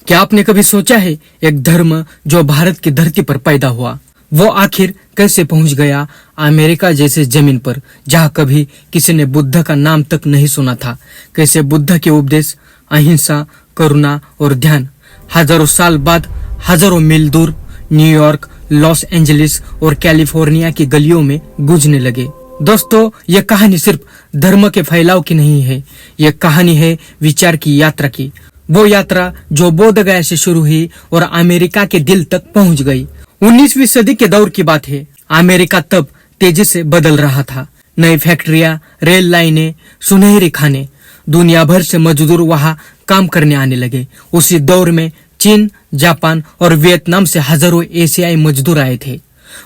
क्या आपने कभी सोचा है एक धर्म जो भारत की धरती पर पैदा हुआ वो आखिर कैसे पहुंच गया अमेरिका जैसे जमीन पर जहां कभी किसी ने बुद्ध का नाम तक नहीं सुना था। कैसे बुद्ध के उपदेश अहिंसा, करुणा और ध्यान हजारों साल बाद हजारों मील दूर न्यूयॉर्क, लॉस एंजलिस और कैलिफोर्निया की गलियों में गूंजने लगे। दोस्तों, यह कहानी सिर्फ धर्म के फैलाव की नहीं है, यह कहानी है विचार की यात्रा की। वो यात्रा जो बोध गया से शुरू हुई और अमेरिका के दिल तक पहुंच गई। 19वीं सदी के दौर की बात है। अमेरिका तब तेजी से बदल रहा था। नई फैक्ट्रियां, रेल लाइनें, सुनहरे खाने, दुनिया भर से मजदूर वहां काम करने आने लगे। उसी दौर में चीन, जापान और वियतनाम से हजारों एशियाई मजदूर आए थे।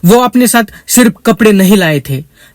वो अपने साथ सिर्फ कपड़े नहीं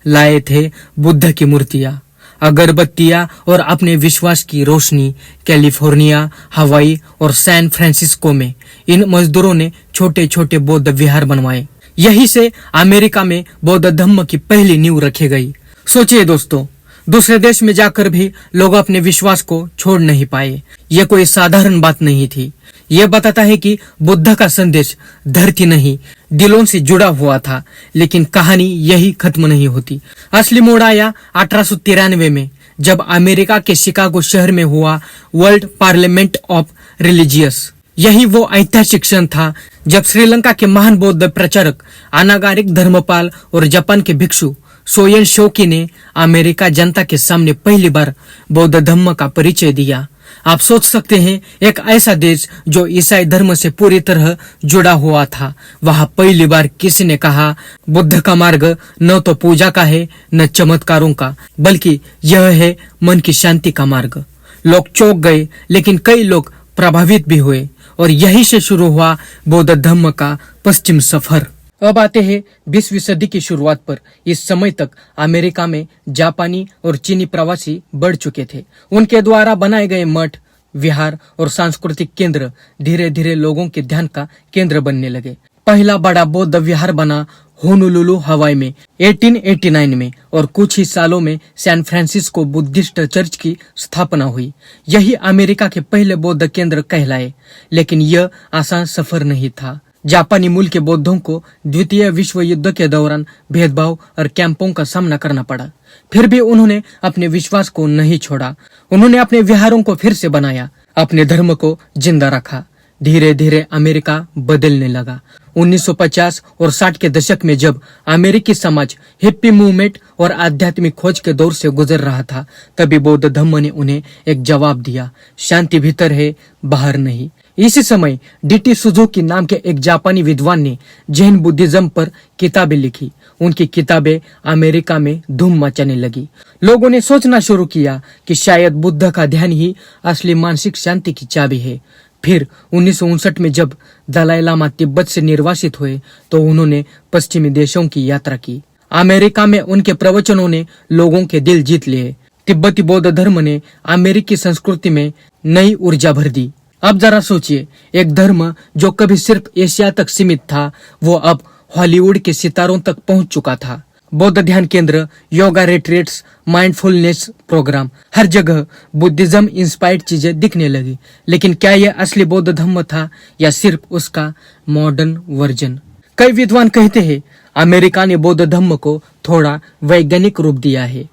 लाए थे बुद्ध की मूर्तियां, अगरबत्तियां और अपने विश्वास की रोशनी। कैलिफोर्निया, हवाई और सैन फ्रांसिस्को में इन मजदूरों ने छोटे छोटे बौद्ध विहार बनवाए। यही से अमेरिका में बौद्ध धर्म की पहली नींव रखी गई। सोचिए दोस्तों, दूसरे देश में जाकर भी लोग अपने विश्वास को छोड़ नहीं पाए। यह कोई साधारण बात नहीं थी। यह बताता है कि बुद्ध का संदेश धरती नहीं दिलों से जुड़ा हुआ था। लेकिन कहानी यही खत्म नहीं होती। असली मोड़ आया 1893 में, जब अमेरिका के शिकागो शहर में हुआ वर्ल्ड पार्लियामेंट ऑफ रिलीजियस। यही वो ऐतिहासिक क्षण था जब श्रीलंका के महान बौद्ध प्रचारक अनागारिक धर्मपाल और जापान के भिक्षु सोयन शोकी ने अमेरिका जनता के सामने पहली बार बौद्ध धर्म का परिचय दिया। आप सोच सकते हैं, एक ऐसा देश जो ईसाई धर्म से पूरी तरह जुड़ा हुआ था, वहां पहली बार किसी ने कहा बुद्ध का मार्ग न तो पूजा का है न चमत्कारों का, बल्कि यह है मन की शांति का मार्ग। लोग चौंक गए, लेकिन कई लोग प्रभावित भी हुए और यही से शुरू हुआ बौद्ध धर्म का पश्चिम सफर। अब आते हैं 20वीं सदी की शुरुआत पर। इस समय तक अमेरिका में जापानी और चीनी प्रवासी बढ़ चुके थे। उनके द्वारा बनाए गए मठ, विहार और सांस्कृतिक केंद्र धीरे धीरे लोगों के ध्यान का केंद्र बनने लगे। पहला बड़ा बौद्ध विहार बना होनोलुलु, हवाई में 1889 में और कुछ ही सालों में सैन फ्रांसिस्को बुद्धिस्ट चर्च की स्थापना हुई। यही अमेरिका के पहले बौद्ध केंद्र कहलाए। लेकिन यह आसान सफर नहीं था। जापानी मूल के बौद्धों को द्वितीय विश्व युद्ध के दौरान भेदभाव और कैंपों का सामना करना पड़ा। फिर भी उन्होंने अपने विश्वास को नहीं छोड़ा। उन्होंने अपने विहारों को फिर से बनाया, अपने धर्म को जिंदा रखा। धीरे धीरे अमेरिका बदलने लगा। 1950 और 60 के दशक में जब अमेरिकी समाज हिप्पी मूवमेंट और आध्यात्मिक खोज के दौर से गुजर रहा था, तभी बौद्ध धर्म ने उन्हें एक जवाब दिया, शांति भीतर है, बाहर नहीं। इसी समय डीटी सुजुकी नाम के एक जापानी विद्वान ने जैन बुद्धिज्म पर किताबें लिखी। उनकी किताबें अमेरिका में धूम मचाने लगी। लोगों ने सोचना शुरू किया कि शायद बुद्ध का ध्यान ही असली मानसिक शांति की चाबी है। फिर 1959 में जब दलाई लामा तिब्बत से निर्वासित हुए तो उन्होंने पश्चिमी देशों की यात्रा की। अमेरिका में उनके प्रवचनों ने लोगों के दिल जीत लिए। तिब्बती बौद्ध धर्म ने अमेरिकी संस्कृति में नई ऊर्जा भर दी। अब जरा सोचिए, एक धर्म जो कभी सिर्फ एशिया तक सीमित था, वो अब हॉलीवुड के सितारों तक पहुंच चुका था। बौद्ध ध्यान केंद्र, योगा रिट्रीट्स, माइंडफुलनेस प्रोग्राम, हर जगह बुद्धिज्म इंस्पायर्ड चीजें दिखने लगी। लेकिन क्या यह असली बौद्ध धर्म था या सिर्फ उसका मॉडर्न वर्जन? कई विद्वान कहते हैं अमेरिका ने बौद्ध धर्म को थोड़ा वैज्ञानिक रूप दिया है।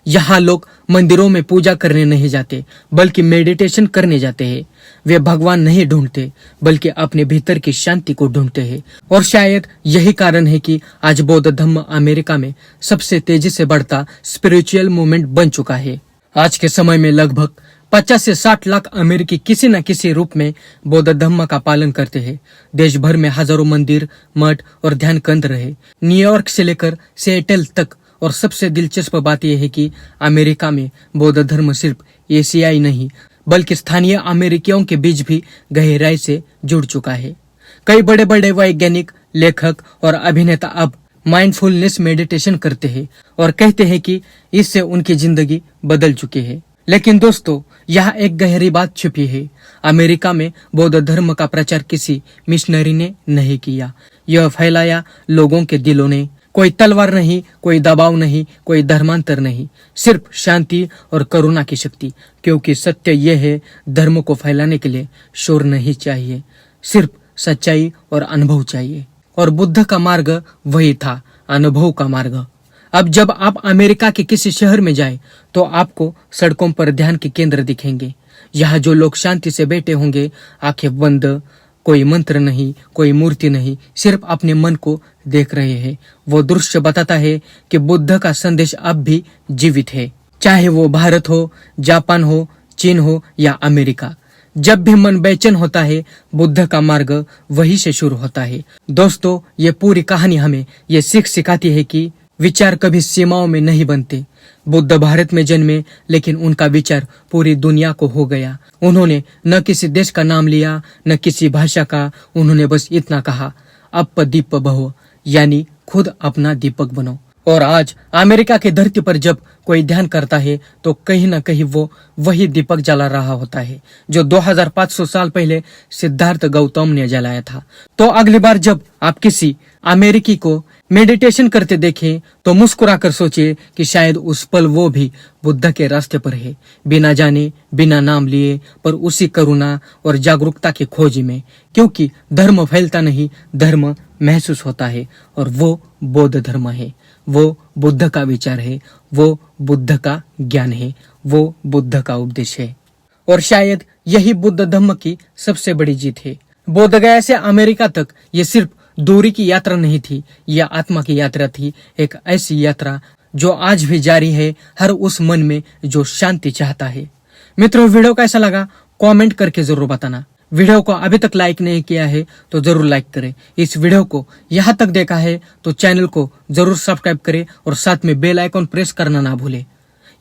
यहाँ लोग मंदिरों में पूजा करने नहीं जाते, बल्कि मेडिटेशन करने जाते हैं। वे भगवान नहीं ढूंढते, बल्कि अपने भीतर की शांति को ढूंढते हैं। और शायद यही कारण है कि आज बौद्ध धर्म अमेरिका में सबसे तेजी से बढ़ता स्पिरिचुअल मूवमेंट बन चुका है। आज के समय में लगभग 50 से 60 लाख अमेरिकी किसी न किसी रूप में बौद्ध धर्म का पालन करते हैं। देश भर में हजारों मंदिर, मठ और ध्यान केंद्र है, न्यूयॉर्क से लेकर सिएटल तक। और सबसे दिलचस्प बात यह है कि अमेरिका में बौद्ध धर्म सिर्फ एशियाई नहीं, बल्कि स्थानीय अमेरिकियों के बीच भी गहराई से जुड़ चुका है। कई बड़े बड़े वैज्ञानिक, लेखक और अभिनेता अब माइंडफुलनेस मेडिटेशन करते हैं और कहते हैं कि इससे उनकी जिंदगी बदल चुकी है। लेकिन दोस्तों, यहाँ एक गहरी बात छुपी है। अमेरिका में बौद्ध धर्म का प्रचार किसी मिशनरी ने नहीं किया, यह फैलाया लोगों के दिलों ने। कोई तलवार नहीं, कोई दबाव नहीं, कोई धर्मांतर नहीं, सिर्फ शांति और करुणा की शक्ति। क्योंकि सत्य यह है, धर्म को फैलाने के लिए शोर नहीं चाहिए, सिर्फ सच्चाई और अनुभव चाहिए। और बुद्ध का मार्ग वही था, अनुभव का मार्ग। अब जब आप अमेरिका के किसी शहर में जाए तो आपको सड़कों पर ध्यान के केंद्र दिखेंगे। यहाँ जो लोग शांति से बैठे होंगे, आंखें बंद, कोई मंत्र नहीं, कोई मूर्ति नहीं, सिर्फ अपने मन को देख रहे हैं। वो दृश्य बताता है कि बुद्ध का संदेश अब भी जीवित है, चाहे वो भारत हो, जापान हो, चीन हो या अमेरिका। जब भी मन बेचैन होता है, बुद्ध का मार्ग वहीं से शुरू होता है। दोस्तों, ये पूरी कहानी हमें ये सीख सिखाती है कि विचार कभी सीमाओं में नहीं बनते। बुद्ध भारत में जन्मे, लेकिन उनका विचार पूरी दुनिया को हो गया। उन्होंने न किसी देश का नाम लिया, न किसी भाषा का। उन्होंने बस इतना कहा, अप दीप भव, यानी खुद अपना दीपक बनो। और आज अमेरिका की धरती पर जब कोई ध्यान करता है तो कहीं न कहीं वो वही दीपक जला रहा होता है जो 2500 साल पहले सिद्धार्थ गौतम ने जलाया था। तो अगली बार जब आप किसी अमेरिकी को मेडिटेशन करते देखें तो मुस्कुराकर सोचिए कि शायद उस पल वो भी बुद्ध के रास्ते पर है, बिना जाने, बिना नाम लिए, पर उसी करुणा और जागरूकता की खोज में। क्योंकि धर्म फैलता नहीं, धर्म महसूस होता है, और वो बौद्ध धर्म है, वो बुद्ध का विचार है, वो बुद्ध का ज्ञान है, वो बुद्ध का उपदेश है। और शायद यही बुद्ध धर्म की सबसे बड़ी जीत है। बोध गया से अमेरिका तक ये सिर्फ दूरी की यात्रा नहीं थी, यह आत्मा की यात्रा थी। एक ऐसी यात्रा जो आज भी जारी है, हर उस मन में जो शांति चाहता है। मित्रों, वीडियो कैसा लगा कमेंट करके जरूर बताना। वीडियो को अभी तक लाइक नहीं किया है तो जरूर लाइक करें। इस वीडियो को यहाँ तक देखा है तो चैनल को जरूर सब्सक्राइब करें और साथ में बेल आइकॉन प्रेस करना ना भूलें।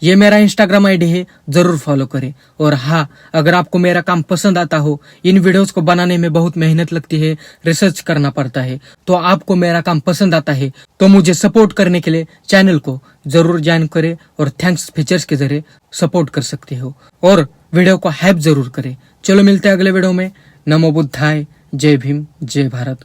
ये मेरा इंस्टाग्राम आईडी है, जरूर फॉलो करें। और हाँ, अगर आपको मेरा काम पसंद आता हो, इन वीडियोस को बनाने में बहुत मेहनत लगती है, रिसर्च करना पड़ता है, तो आपको मेरा काम पसंद आता है तो मुझे सपोर्ट करने के लिए चैनल को जरूर ज्वाइन करें और थैंक्स फीचर्स के जरिए सपोर्ट कर सकते हो। और वीडियो को हाइप जरूर करें। चलो मिलते हैं अगले वीडियो में। नमो बुद्धाय, जय भीम, जय भारत।